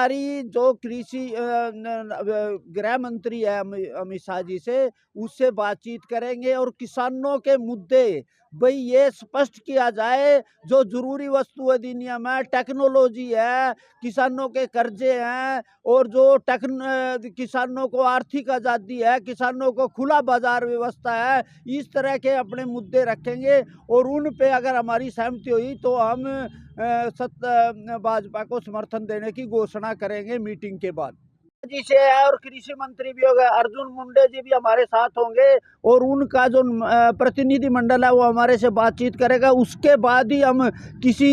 हमारी जो कृषि गृह मंत्री है अमित शाह जी से, उससे बातचीत करेंगे और किसानों के मुद्दे भाई ये स्पष्ट किया जाए। जो जरूरी वस्तु अधिनियम है, टेक्नोलॉजी है, किसानों के कर्जे हैं और जो किसानों को आर्थिक आज़ादी है, किसानों को खुला बाजार व्यवस्था है, इस तरह के अपने मुद्दे रखेंगे और उन पे अगर हमारी सहमति हुई तो हम भाजपा को समर्थन देने की घोषणा करेंगे मीटिंग के बाद। जी से है और कृषि मंत्री भी होगा, अर्जुन मुंडे जी भी हमारे साथ होंगे और उनका जो प्रतिनिधि मंडल है वो हमारे से बातचीत करेगा। उसके बाद ही हम किसी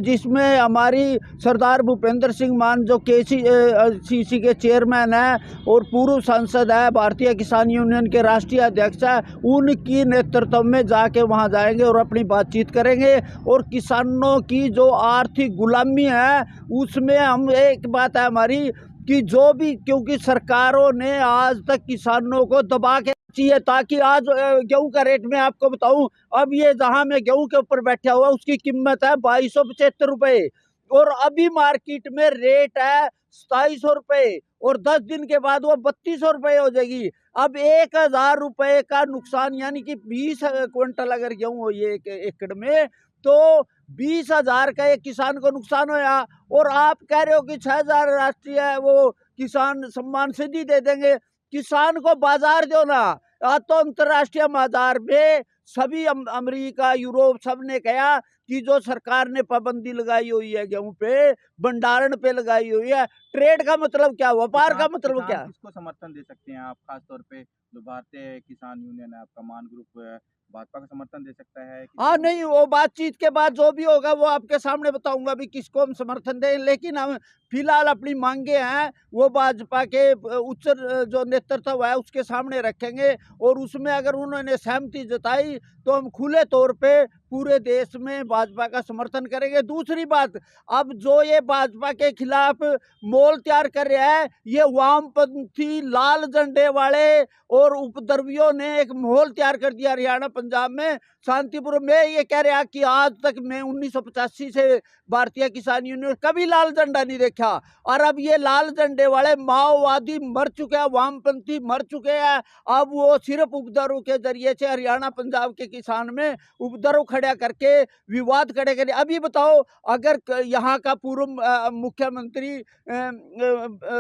जिसमें हमारी सरदार भूपेंद्र सिंह मान जो KCC के चेयरमैन है और पूर्व सांसद है, भारतीय किसान यूनियन के राष्ट्रीय अध्यक्ष है, उनकी नेतृत्व में जाके वहाँ जाएंगे और अपनी बातचीत करेंगे। और किसानों की जो आर्थिक गुलामी है उसमें हम एक बात है हमारी कि जो भी, क्योंकि सरकारों ने आज तक किसानों को दबा के चाहिए, ताकि आज गेहूं का रेट मैं आपको बताऊं, अब ये जहां मैं गेहूं के ऊपर बैठा हुआ उसकी कीमत है 2275 रुपये और अभी मार्केट में रेट है 2700 रुपये और 10 दिन के बाद वो 3200 रुपये हो जाएगी। अब 1000 रुपये का नुकसान, यानी कि 20 क्विंटल अगर गेहूं हो ये एक एकड़ में तो 20,000 का एक किसान को नुकसान होया। और आप कह रहे हो कि 6,000 राष्ट्रीय वो किसान सम्मान निधि दे देंगे। किसान को बाजार दो ना। तो अंतर्राष्ट्रीय बाजार में सभी अमेरिका, यूरोप सब ने कहा कि जो सरकार ने पाबंदी लगाई हुई है गेहूं पे, भंडारण पे लगाई हुई है, ट्रेड का मतलब क्या, व्यापार का मतलब क्या? किसको समर्थन दे सकते हैं आप? खासतौर पे जो भारतीय किसान यूनियन है, आपका मान ग्रुप है, भाजपा का समर्थन दे सकता है? हाँ नहीं, वो बातचीत के बाद जो भी होगा वो आपके सामने बताऊंगा भी किसको हम समर्थन दें, लेकिन हम फिलहाल अपनी मांगे हैं वो भाजपा के उच्च जो नेतृत्व है उसके सामने रखेंगे और उसमें अगर उन्होंने सहमति जताई तो हम खुले तौर पे पूरे देश में भाजपा का समर्थन करेंगे। दूसरी बात, अब जो ये भाजपा के खिलाफ मोल तैयार कर रहे हैं, ये वामपंथी लाल झंडे वाले और उपद्रवियों ने एक माहौल तैयार कर दिया हरियाणा पंजाब में। शांतिपुर में ये कह रहा कि आज तक मैं 1985 से भारतीय किसान यूनियन कभी लाल झंडा नहीं देखा और अब ये लाल झंडे वाले माओवादी मर चुके हैं, वामपंथी मर चुके हैं। अब वो सिर्फ उपद्रव के जरिए से हरियाणा पंजाब के किसान में उपद्रव खड़ा करके विवाद खड़े करें। अभी बताओ, अगर यहाँ का पूर्व मुख्यमंत्री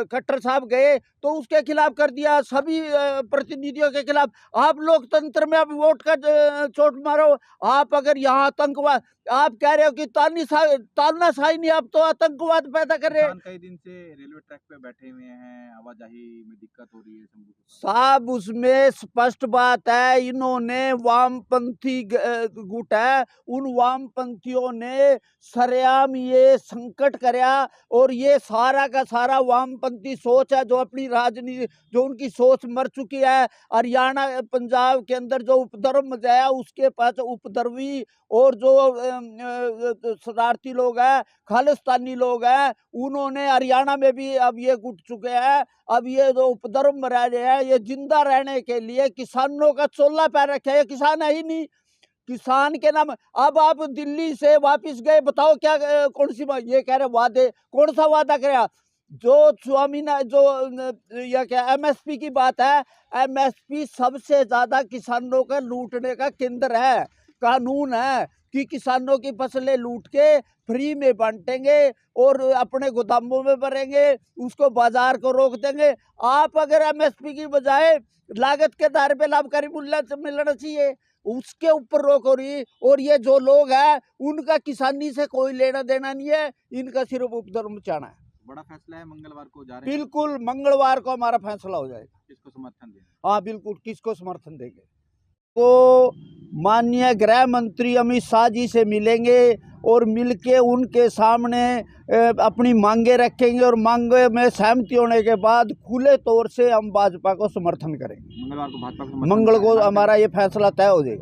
खट्टर साहब गए तो उसके खिलाफ कर दिया, सभी प्रतिनिधियों के खिलाफ। आप लोकतंत्र में अब वोट का चोट मारो। आप अगर यहाँ आतंकवाद, आप कह रहे हो कि तानाशाही नहीं, आप तो आतंकवाद पैदा कर रहे हैं। कई दिन से रेलवे ट्रैक पे बैठे हुए हैं, आवाजाही में दिक्कत हो रही है साहब। उसमें स्पष्ट बात है, इन्होंने वामपंथी गुट है, उन वामपंथियों ने सरेआम ये संकट कराया और ये सारा का सारा वामपंथी सोच है जो अपनी राजनीति, जो उनकी सोच मर चुकी है। हरियाणा पंजाब के अंदर जो उपद्रव मचाया उसके पास उपद्रवी और जो शरारती लोग हैं, खालिस्तानी लोग हैं, उन्होंने हरियाणा में भी अब ये गुट चुके हैं। अब ये जो उपद्रव मरा रहे हैं, ये जिंदा रहने के लिए किसानों का चोला पैर रखे है। ये किसान है ही नहीं, किसान के नाम। अब आप दिल्ली से वापस गए, बताओ क्या कौन सी ये कह रहे वादे, कौन सा वादा कराया? जो या क्या MSP की बात है, MSP सबसे ज्यादा किसानों का लूटने का केंद्र है। कानून है कि किसानों की फसलें लूट के फ्री में बांटेंगे और अपने गोदामों में भरेंगे, उसको बाजार को रोक देंगे। आप अगर MSP की बजाय लागत के आधार पे लाभकारी मूल्य मिलना चाहिए, उसके ऊपर रोक हो रही। और ये जो लोग हैं उनका किसानी से कोई लेना देना नहीं है, इनका सिर्फ उपद्रव मचाना है। बड़ा फैसला है, मंगलवार को जा रहे हैं। बिल्कुल, मंगलवार को हमारा फैसला हो जाएगा। किसको समर्थन देंगे? हाँ बिल्कुल, किसको समर्थन देंगे तो माननीय गृह मंत्री अमित शाह जी से मिलेंगे और मिलके उनके सामने अपनी मांगे रखेंगे और मांगे में सहमति होने के बाद खुले तौर से हम भाजपा को समर्थन करेंगे। मंगलवार को भाजपा को मंगल को हमारा ये फैसला तय हो जाएगा।